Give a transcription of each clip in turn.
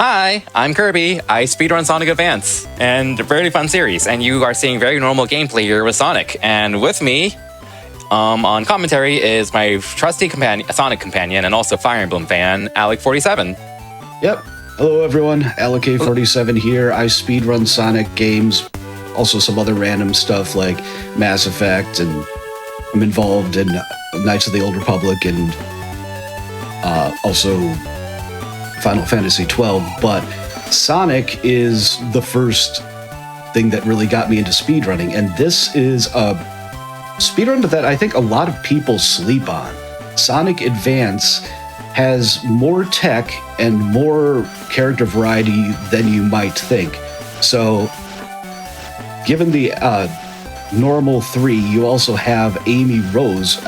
Hi, I'm Kirby. I speedrun Sonic Advance, and a very fun series. And you are seeing very normal gameplay here with Sonic. And with me, on commentary is my trusty Sonic companion and also Fire Emblem fan, Alec47. Yep. Hello, everyone. Alec47 here. I speedrun Sonic games, also some other random stuff like Mass Effect, and I'm involved in Knights of the Old Republic and also Final Fantasy XII, but Sonic is the first thing that really got me into speedrunning, and this is a speedrun that I think a lot of people sleep on. Sonic Advance has more tech and more character variety than you might think. So, given the normal 3, you also have Amy Rose.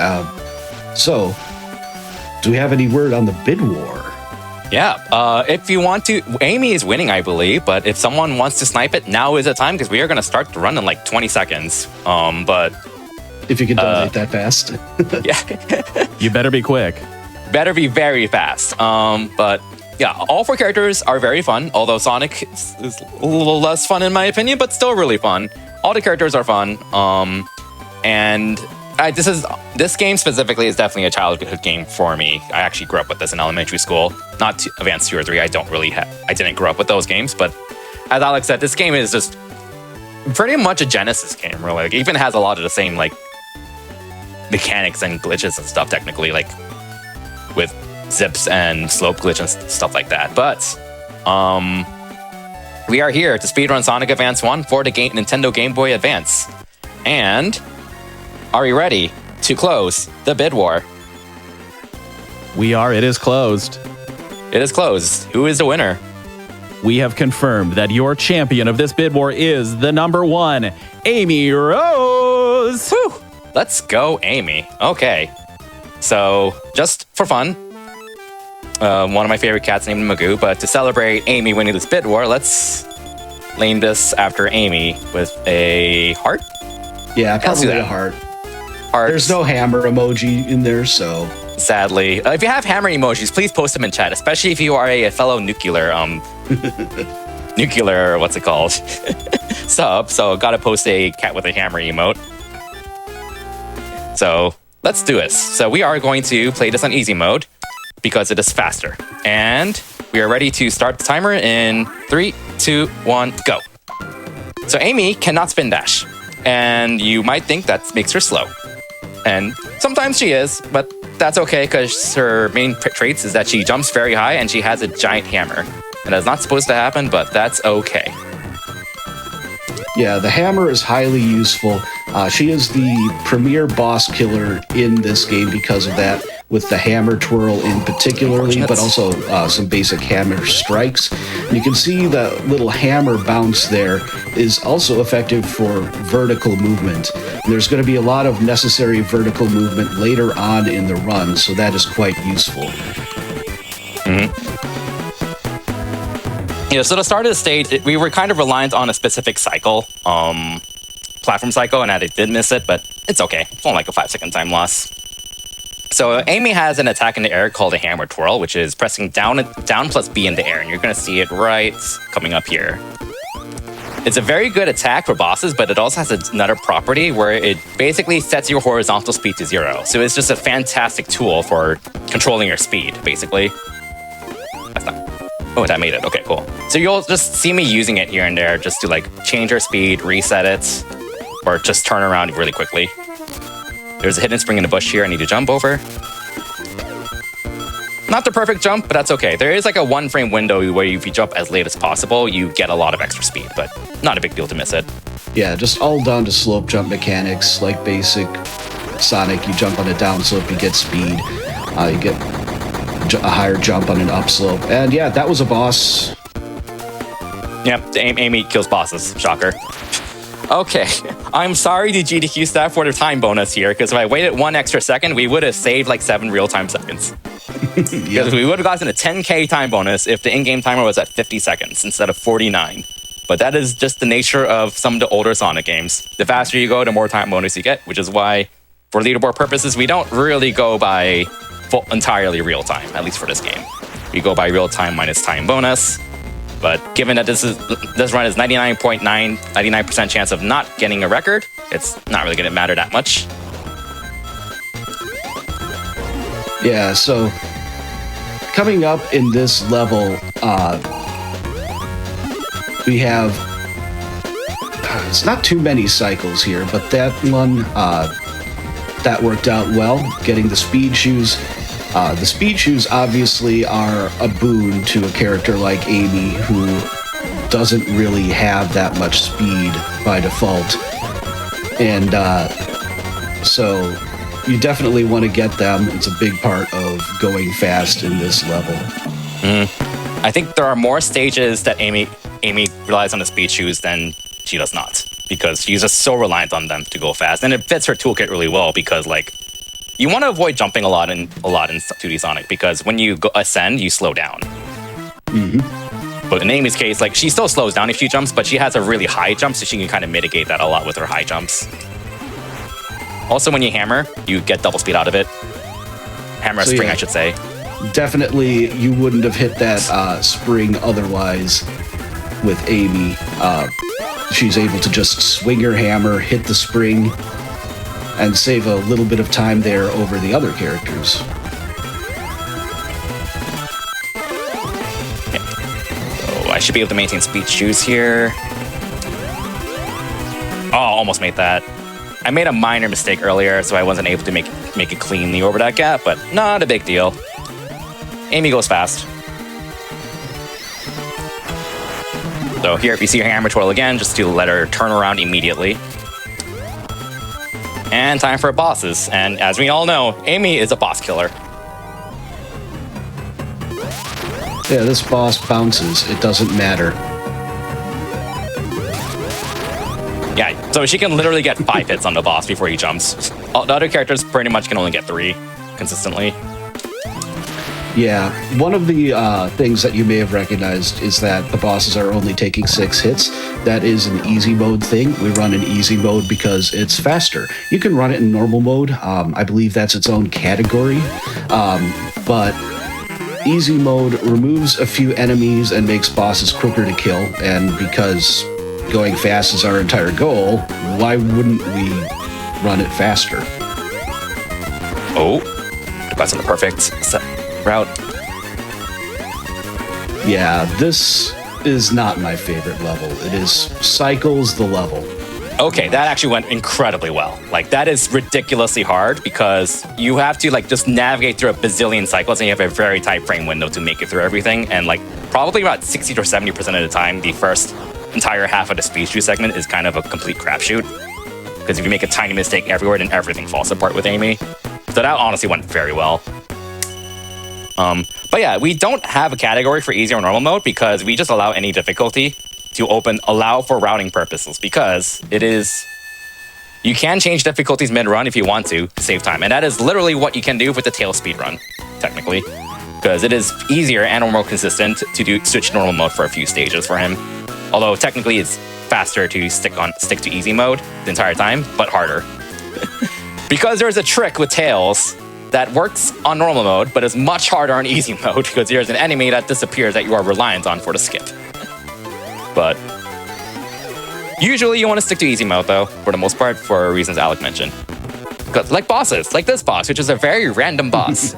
So, do we have any word on the bid war? Yeah, if you want to, Amy is winning, I believe, but if someone wants to snipe it, now is the time, because we are going to start to run in like 20 seconds. But if you can donate that fast. Yeah. You better be quick. Better be very fast. But yeah, all 4 characters are very fun, although Sonic is a little less fun in my opinion, but still really fun. All the characters are fun. And this game specifically is definitely a childhood game for me. I actually grew up with this in elementary school, not Advanced 2 or 3. I didn't grow up with those games, but as Alex said, this game is just pretty much a Genesis game, really. Like, it even has a lot of the same like mechanics and glitches and stuff, technically, like with zips and slope glitch and stuff like that. But we are here to speedrun Sonic Advance 1 for the Nintendo Game Boy Advance. And are we ready to close the bid war? We are. It is closed. It is closed. Who is the winner? We have confirmed that your champion of this bid war is the number 1, Amy Rose. Whew. Let's go, Amy. Okay. So, just for fun, one of my favorite cats named Magoo, but to celebrate Amy winning this bid war, let's name this after Amy with a heart? Yeah, probably a heart. Hearts. There's no hammer emoji in there, so... Sadly. If you have hammer emojis, please post them in chat, especially if you are a fellow nuclear, what's it called? Sub, so gotta post a cat with a hammer emote. So, let's do this. So we are going to play this on easy mode, because it is faster. And we are ready to start the timer in 3, 2, 1, go. So Amy cannot spin dash, and you might think that makes her slow. And sometimes she is, but that's okay, because her main traits is that she jumps very high and she has a giant hammer. And that's not supposed to happen, but that's okay. Yeah, the hammer is highly useful. She is the premier boss killer in this game because of that, with the hammer twirl in particularly, but also some basic hammer strikes. And you can see the little hammer bounce there is also effective for vertical movement. And there's going to be a lot of necessary vertical movement later on in the run, so that is quite useful. Yeah, so to start of the stage, we were kind of reliant on a specific cycle, platform cycle, and I did miss it, but it's okay. It's only like a 5-second time loss. So Amy has an attack in the air called a hammer twirl, which is pressing down plus B in the air, and you're going to see it right coming up here. It's a very good attack for bosses, but it also has another property where it basically sets your horizontal speed to 0. So it's just a fantastic tool for controlling your speed, basically. That's not... Oh, that made it. Okay, cool. So you'll just see me using it here and there just to like change your speed, reset it, or just turn around really quickly. There's a hidden spring in the bush here I need to jump over. Not the perfect jump, but that's okay. There is like a 1-frame window where if you jump as late as possible, you get a lot of extra speed, but not a big deal to miss it. Yeah, just all down to slope jump mechanics, like basic Sonic. You jump on a down slope, you get speed. You get a higher jump on an upslope. And yeah, that was a boss. Yep, Amy kills bosses. Shocker. Okay, I'm sorry to GDQ staff for the time bonus here, because if I waited 1 extra second, we would have saved like 7 real-time seconds. Because we would have gotten a 10k time bonus if the in-game timer was at 50 seconds instead of 49. But that is just the nature of some of the older Sonic games. The faster you go, the more time bonus you get, which is why, for leaderboard purposes, we don't really go by entirely real time, at least for this game. We go by real time minus time bonus. given that this run is 99.99% chance of not getting a record, it's not really going to matter that much. Yeah, so coming up in this level, we have, it's not too many cycles here, but that one, that worked out well, getting the speed shoes. The speed shoes obviously are a boon to a character like Amy, who doesn't really have that much speed by default. And so you definitely want to get them. It's a big part of going fast in this level. I think there are more stages that Amy relies on the speed shoes than she does not, because she's just so reliant on them to go fast. And it fits her toolkit really well because, like, you want to avoid jumping a lot in 2D Sonic, because when you go ascend, you slow down. But in Amy's case, like, she still slows down if she jumps, but she has a really high jump, so she can kind of mitigate that a lot with her high jumps. Also, when you hammer, you get double speed out of it. Hammer a spring, I should say. Definitely, you wouldn't have hit that spring otherwise with Amy. She's able to just swing her hammer, hit the spring, and save a little bit of time there over the other characters. Okay. So I should be able to maintain speed shoes here. Oh, almost made that. I made a minor mistake earlier, so I wasn't able to make it cleanly over that gap, but not a big deal. Amy goes fast. So here, if you see her hammer twirl again, just to let her turn around immediately. And time for bosses. And as we all know, Amy is a boss killer. Yeah, this boss bounces. It doesn't matter. Yeah, so she can literally get 5 hits on the boss before he jumps. The other characters pretty much can only get 3 consistently. Yeah, one of the things that you may have recognized is that the bosses are only taking 6 hits. That is an easy mode thing. We run in easy mode because it's faster. You can run it in normal mode. I believe that's its own category. But easy mode removes a few enemies and makes bosses quicker to kill. And because going fast is our entire goal, why wouldn't we run it faster? Oh, that's on the perfect route. Yeah, this is not my favorite level. It is Cycles the level. Okay, that actually went incredibly well. Like, that is ridiculously hard because you have to, like, just navigate through a bazillion cycles and you have a very tight frame window to make it through everything. And, like, probably about 60 or 70% of the time, the first entire half of the speed shoe segment is kind of a complete crapshoot. Because if you make a tiny mistake everywhere, then everything falls apart with Amy. So that honestly went very well. But yeah, we don't have a category for easy or normal mode because we just allow any difficulty to allow for routing purposes, because you can change difficulties mid-run if you want to save time. And that is literally what you can do with the tail speed run, technically, because it is easier and more consistent to switch normal mode for a few stages for him. Although technically it's faster to stick to easy mode the entire time, but harder. Because there's a trick with tails that works on normal mode, but is much harder on easy mode because there's an enemy that disappears that you are reliant on for the skip. But usually you want to stick to easy mode, though, for the most part, for reasons Alec mentioned. Like bosses, like this boss, which is a very random boss.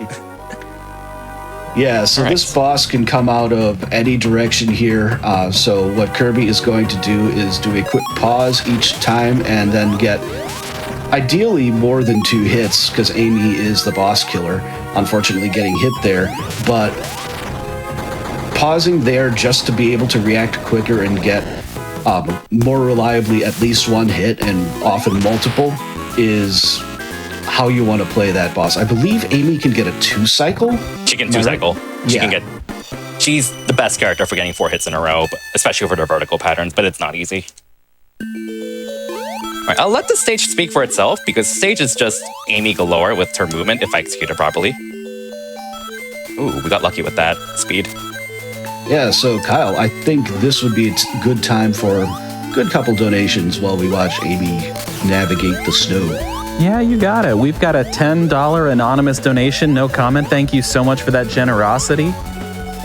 Yeah, so this boss can come out of any direction here. So what Kirby is going to do is do a quick pause each time and then get ideally more than 2 hits, because Amy is the boss killer, unfortunately getting hit there. But pausing there just to be able to react quicker and get more reliably at least 1 hit and often multiple is how you want to play that boss. I believe Amy can get a 2 cycle. She can 2 cycle. She's the best character for getting 4 hits in a row, especially for their vertical patterns, but it's not easy. All right, I'll let the stage speak for itself, because the stage is just Amy galore with her movement if I execute it properly. Ooh, we got lucky with that speed. Yeah, so Kyle, I think this would be a good time for a good couple donations while we watch Amy navigate the snow. Yeah, you got it. We've got a $10 anonymous donation. No comment. Thank you so much for that generosity.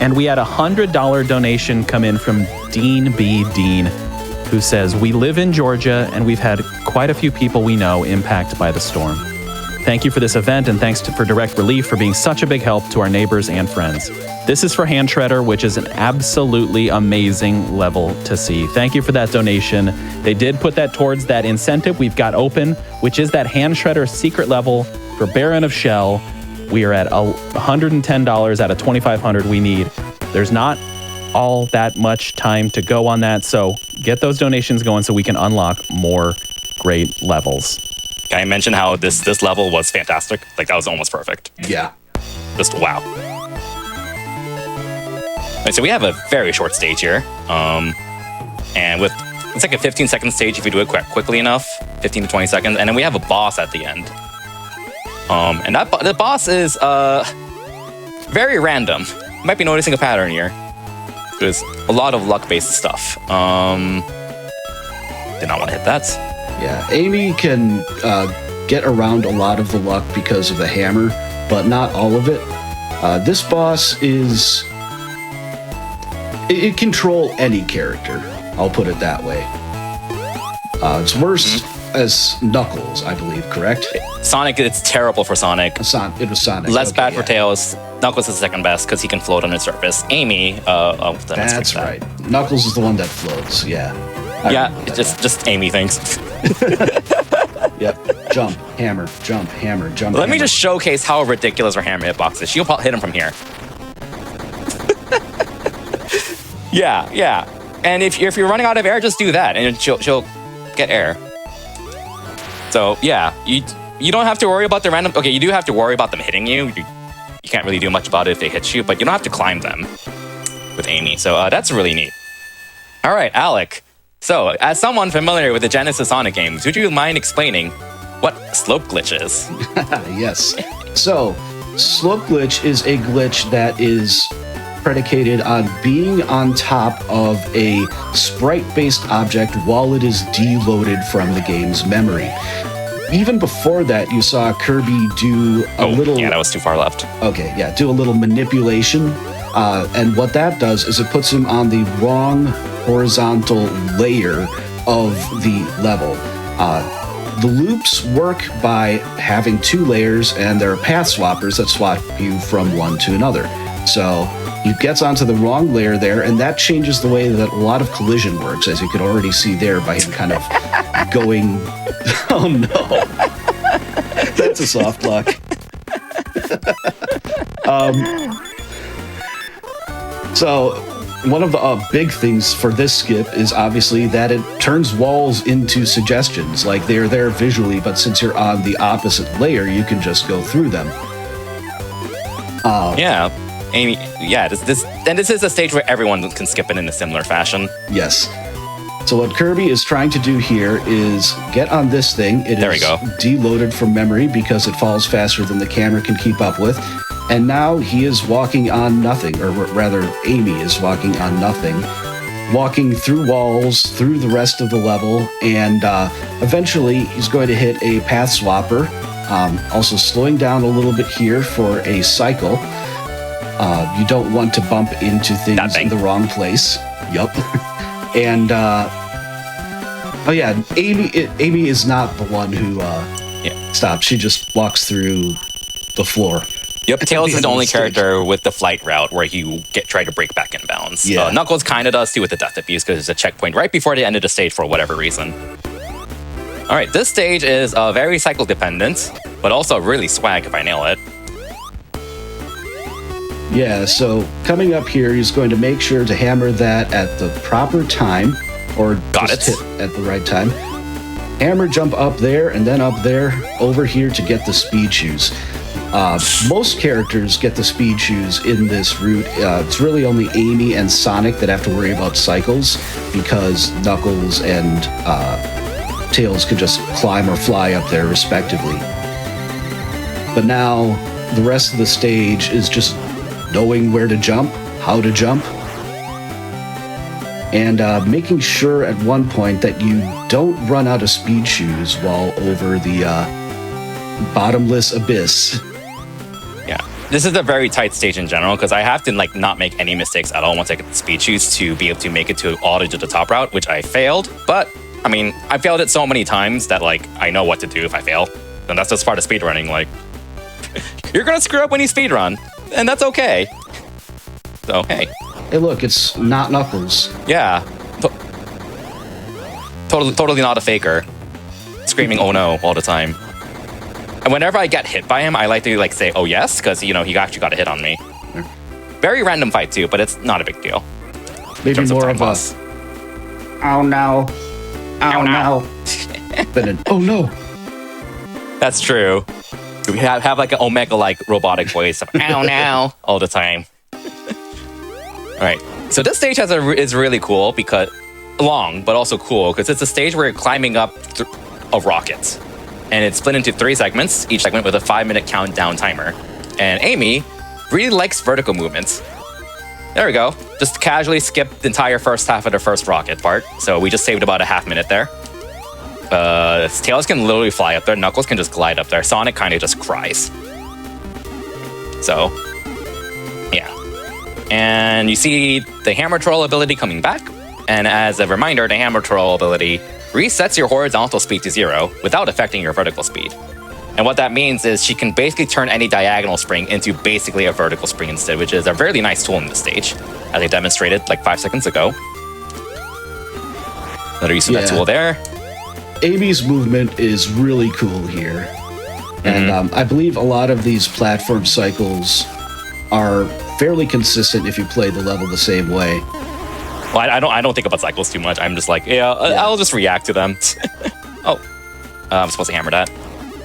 And we had a $100 donation come in from Dean B. Dean, who says, "We live in Georgia and we've had quite a few people we know impacted by the storm. Thank you for this event and thanks for Direct Relief for being such a big help to our neighbors and friends. This is for Hand Shredder, which is an absolutely amazing level to see. Thank you for that donation. They did put that towards that incentive we've got open, which is that Hand Shredder secret level for Baron of Shell. We are at $110 out of $2,500 we need. There's not all that much time to go on that, so get those donations going so we can unlock more great levels." Can I mention how this level was fantastic? Like, that was almost perfect. Yeah. Just wow. Right, so we have a very short stage here. And it's like a 15-second stage if you do it quickly enough, 15 to 20 seconds. And then we have a boss at the end. And the boss is very random. You might be noticing a pattern here. There's a lot of luck-based stuff. Did not want to hit that. Yeah, Amy can get around a lot of the luck because of the hammer, but not all of it. This boss is... It control any character, I'll put it that way. It's worse as Knuckles, I believe, correct? Sonic, it's terrible for Sonic. It was Sonic. Less bad for Tails. Knuckles is second best because he can float on the surface. Amy, that's right. Knuckles is the one that floats, yeah. Just Amy things. Yep. Jump, hammer, jump, hammer, jump. Let me just showcase how ridiculous our hammer hitbox is. She'll hit him from here. Yeah. And if you're running out of air, just do that, and she'll get air. So yeah, you don't have to worry about the random. Okay, you do have to worry about them hitting you. You can't really do much about it if they hit you, but you don't have to climb them with Amy. So that's really neat. All right, Alec. So, as someone familiar with the Genesis Sonic games, would you mind explaining what slope glitch is? Yes. So, slope glitch is a glitch that is predicated on being on top of a sprite-based object while it is deloaded from the game's memory. Even before that, you saw Kirby do a little... Yeah, that was too far left. Okay, yeah, do a little manipulation. And what that does is it puts him on the wrong horizontal layer of the level. The loops work by having two layers, and there are path swappers that swap you from one to another. So he gets onto the wrong layer there, and that changes the way that a lot of collision works, as you could already see there by him kind of going... Oh no. That's a soft lock. So one of the big things for this skip is obviously that it turns walls into suggestions. Like, they're there visually, but since you're on the opposite layer, you can just go through them. Yeah, Amy. Yeah, this is a stage where everyone can skip it in a similar fashion. Yes. So what Kirby is trying to do here is get on this thing. It is deloaded from memory because it falls faster than the camera can keep up with. And now he is walking on nothing, or rather, Amy is walking on nothing, walking through walls, through the rest of the level, and eventually he's going to hit a path swapper, also slowing down a little bit here for a cycle. You don't want to bump into things in the wrong place. Yup. And, oh yeah, Amy is not the one who stops. She just walks through the floor. Yep, Tails is the only character with the flight route where you try to break back in bounds. Yeah. Knuckles kind of does too with the death abuse because there's a checkpoint right before the end of the stage for whatever reason. All right, this stage is very cycle dependent, but also really swag if I nail it. Yeah, so coming up here, he's going to make sure to hammer that at the proper time, or just hit at the right time. Hammer jump up there, and then up there, over here to get the speed shoes. Most characters get the speed shoes in this route. It's really only Amy and Sonic that have to worry about cycles, because Knuckles and Tails could just climb or fly up there respectively. But now the rest of the stage is just knowing where to jump, how to jump, and making sure at one point that you don't run out of speed shoes while over the bottomless abyss. Yeah. This is a very tight stage in general because I have to like not make any mistakes at all once I get the speed shoes to be able to make it to all to the top route, which I failed. But I mean, I failed it so many times that like I know what to do if I fail, and that's just part of speedrunning. Like, you're gonna screw up when you speedrun, and that's okay. So hey, look, it's not Knuckles. yeah, totally not a faker, screaming "oh no" all the time. And whenever I get hit by him, I like to like say, "Oh yes," because you know he actually got a hit on me. Very random fight too, but it's not a big deal. Maybe more of a "oh no, oh no," than an "oh no." That's true. We have like an Omega-like robotic voice of "ow now" all the time. All right. So this stage is really cool because long, but also cool because it's a stage where you're climbing up a rocket. And it's split into 3 segments, each segment with a 5-minute countdown timer. And Amy really likes vertical movements. There we go. Just casually skipped the entire first half of the first rocket part. So we just saved about a half minute there. Tails can literally fly up there. Knuckles can just glide up there. Sonic kind of just cries. So, yeah. And you see the hammer troll ability coming back. And as a reminder, the hammer troll ability resets your horizontal speed to 0 without affecting your vertical speed. And what that means is she can basically turn any diagonal spring into basically a vertical spring instead, which is a really nice tool in this stage, as I demonstrated like 5 seconds ago. Another use of that tool there. Amy's movement is really cool here. And I believe a lot of these platform cycles are fairly consistent if you play the level the same way. Well, I don't think about cycles too much. I'm just like, I'll just react to them. Oh, I'm supposed to hammer that.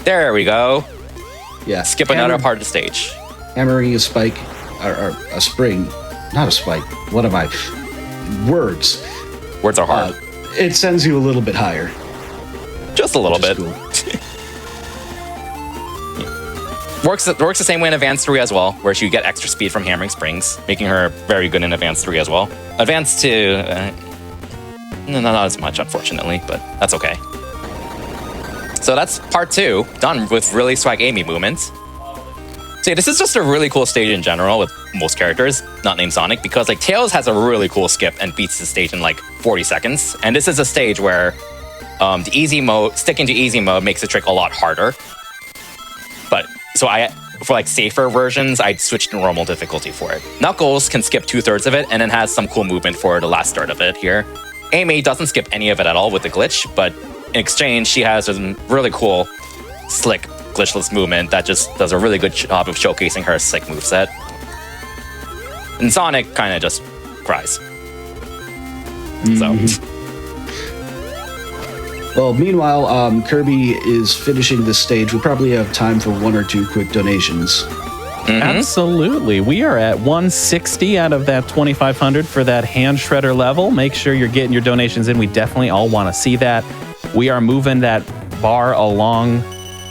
There we go. Yeah. Skip another part of the stage. Hammering a spike, or a spring, not a spike. What am I? Words. Words are hard. It sends you a little bit higher. Just a little bit. Cool. Works the same way in Advanced 3 as well, where she get extra speed from hammering springs, making her very good in Advanced 3 as well. Advanced 2, not as much, unfortunately, but that's okay. So that's part 2, done with really swag Amy movements. So yeah, this is just a really cool stage in general with most characters, not named Sonic, because like Tails has a really cool skip and beats the stage in like 40 seconds. And this is a stage where the easy mode, sticking to easy mode makes the trick a lot harder. But so for like safer versions, I'd switch to normal difficulty for it. Knuckles can skip 2/3 of it and then has some cool movement for the last third of it here. Amy doesn't skip any of it at all with the glitch, but in exchange, she has a really cool, slick, glitchless movement that just does a really good job of showcasing her sick moveset. And Sonic kind of just cries. So. Well, meanwhile, Kirby is finishing this stage. We probably have time for 1 or 2 quick donations. Absolutely. We are at 160 out of that 2,500 for that hand shredder level. Make sure you're getting your donations in. We definitely all want to see that. We are moving that bar along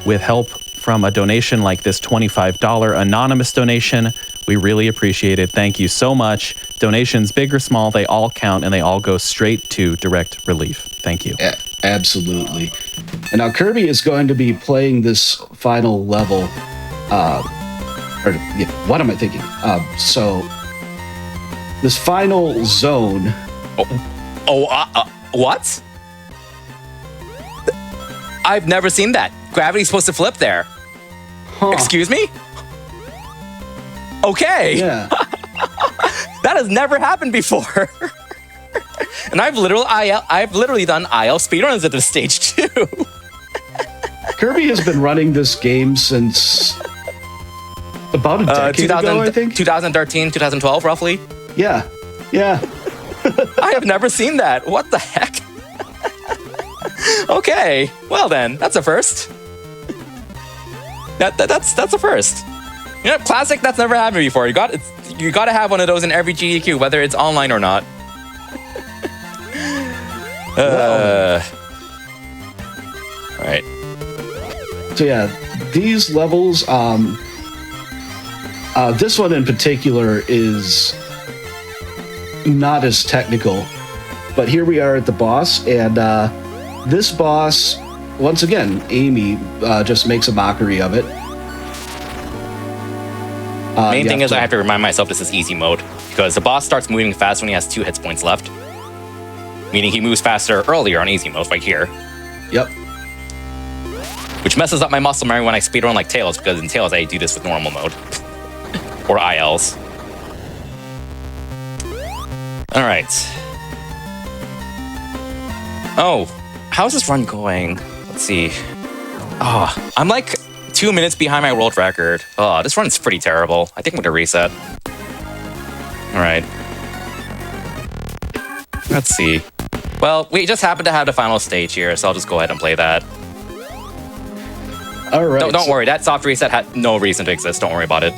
with help from a donation like this $25 anonymous donation. We really appreciate it. Thank you so much. Donations, big or small, they all count and they all go straight to direct relief. Thank you. Absolutely. And now Kirby is going to be playing this final level. What am I thinking? So this final zone. What? I've never seen that. Gravity's supposed to flip there. Huh. Excuse me? Okay. Yeah. That has never happened before. And I've literally done IL speedruns at this stage too. Kirby has been running this game since about a decade ago, I think. 2013, 2012, roughly. Yeah. I have never seen that. What the heck? Okay, well then, that's a first. That's a first. You know, classic. That's never happened before. You got to have one of those in every GDQ, whether it's online or not. All right. So yeah, these levels. This one in particular is not as technical, but here we are at the boss, and this boss, once again, Amy just makes a mockery of it. Main thing is I have to remind myself this is easy mode because the boss starts moving fast when he has 2 hit points left. Meaning he moves faster earlier on easy mode, right here. Yep. Which messes up my muscle memory when I speedrun like Tails, because in Tails I do this with normal mode. Or ILs. Alright. Oh, how's this run going? Let's see. Oh, I'm like 2 minutes behind my world record. Oh, this run's pretty terrible. I think I'm gonna reset. Alright. Let's see. Well, we just happen to have the final stage here, so I'll just go ahead and play that. All right. Don't worry, that soft reset had no reason to exist. Don't worry about it.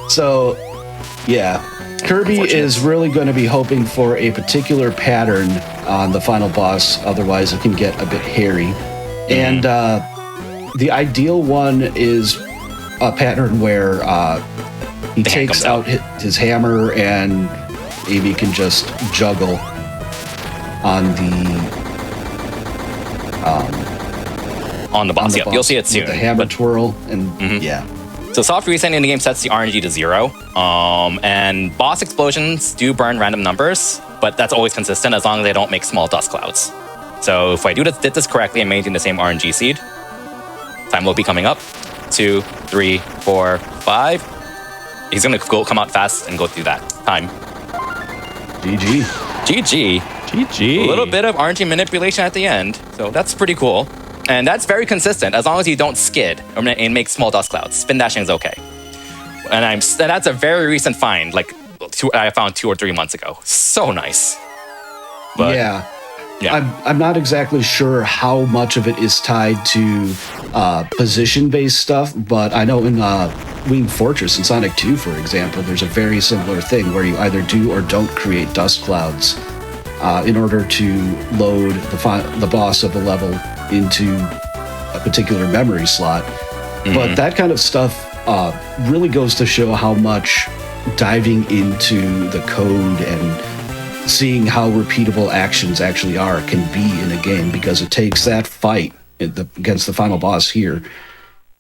So, yeah. Kirby is really going to be hoping for a particular pattern on the final boss, otherwise it can get a bit hairy. And the ideal one is a pattern where he takes out his hammer and Amy can just juggle on the boss. Yep, you'll see it soon. With the hammer twirl and yeah. So soft resetting in the game sets the RNG to 0. And boss explosions do burn random numbers, but that's always consistent as long as they don't make small dust clouds. So if I did this correctly and maintain the same RNG seed, time will be coming up. 2, 3, 4, 5. He's gonna come out fast and go through that time. GG. GG. GG. A little bit of RNG manipulation at the end, so that's pretty cool. And that's very consistent as long as you don't skid and make small dust clouds. Spin dashing is okay. And that's a very recent find, like I found 2 or 3 months ago. So nice. But, yeah. I'm not exactly sure how much of it is tied to position-based stuff, but I know in Winged Fortress in Sonic 2, for example, there's a very similar thing where you either do or don't create dust clouds in order to load the boss of a level into a particular memory slot. But that kind of stuff really goes to show how much diving into the code and seeing how repeatable actions actually are can be in a game, because it takes that fight against the final boss here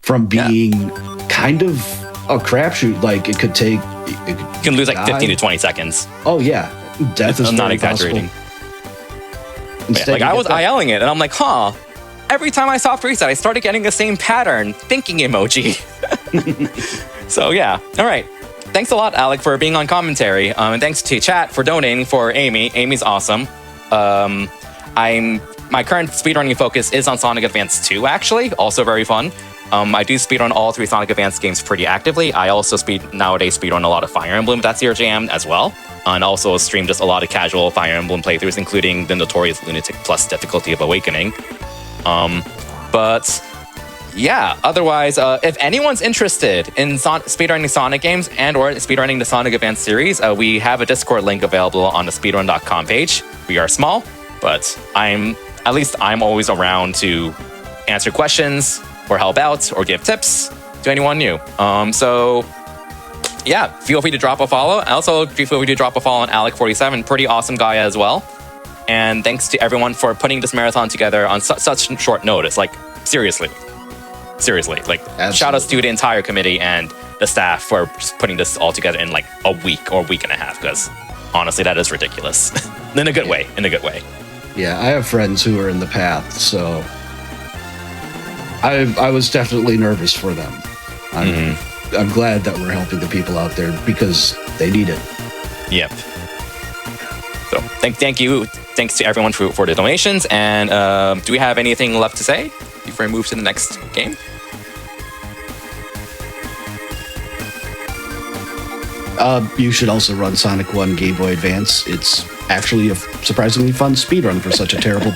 from being kind of a crapshoot. Like it could take... You can lose like 15 to 20 seconds. Oh yeah. Death is I'm not exaggerating. Like I was ILing it and I'm like, huh, every time I soft reset, I started getting the same pattern, thinking emoji. So yeah, all right. Thanks a lot, Alec, for being on commentary. And thanks to chat for donating for Amy. Amy's awesome. My current speedrunning focus is on Sonic Advance 2, actually. Also very fun. I do speedrun all 3 Sonic Advance games pretty actively. I also nowadays speedrun a lot of Fire Emblem. That's your jam as well. And also stream just a lot of casual Fire Emblem playthroughs, including the notorious Lunatic Plus difficulty of Awakening. But yeah, otherwise, if anyone's interested in speedrunning Sonic games and or speedrunning the Sonic Advance series, we have a Discord link available on the speedrun.com page. We are small, but I'm always around to answer questions or help out or give tips to anyone new. So yeah, feel free to drop a follow. Also, feel free to drop a follow on Alec47, pretty awesome guy as well. And thanks to everyone for putting this marathon together on such short notice. Like, seriously, like, Absolutely. Shout outs to the entire committee and the staff for putting this all together in like a week or week and a half, because honestly, that is ridiculous. In a good way. Yeah, I have friends who are in the path, so I was definitely nervous for them. I'm glad that we're helping the people out there because they need it. Yep. So thank you. Thanks to everyone for the donations. And do we have anything left to say before we move to the next game? You should also run Sonic 1 Game Boy Advance. It's actually a surprisingly fun speedrun for such a terrible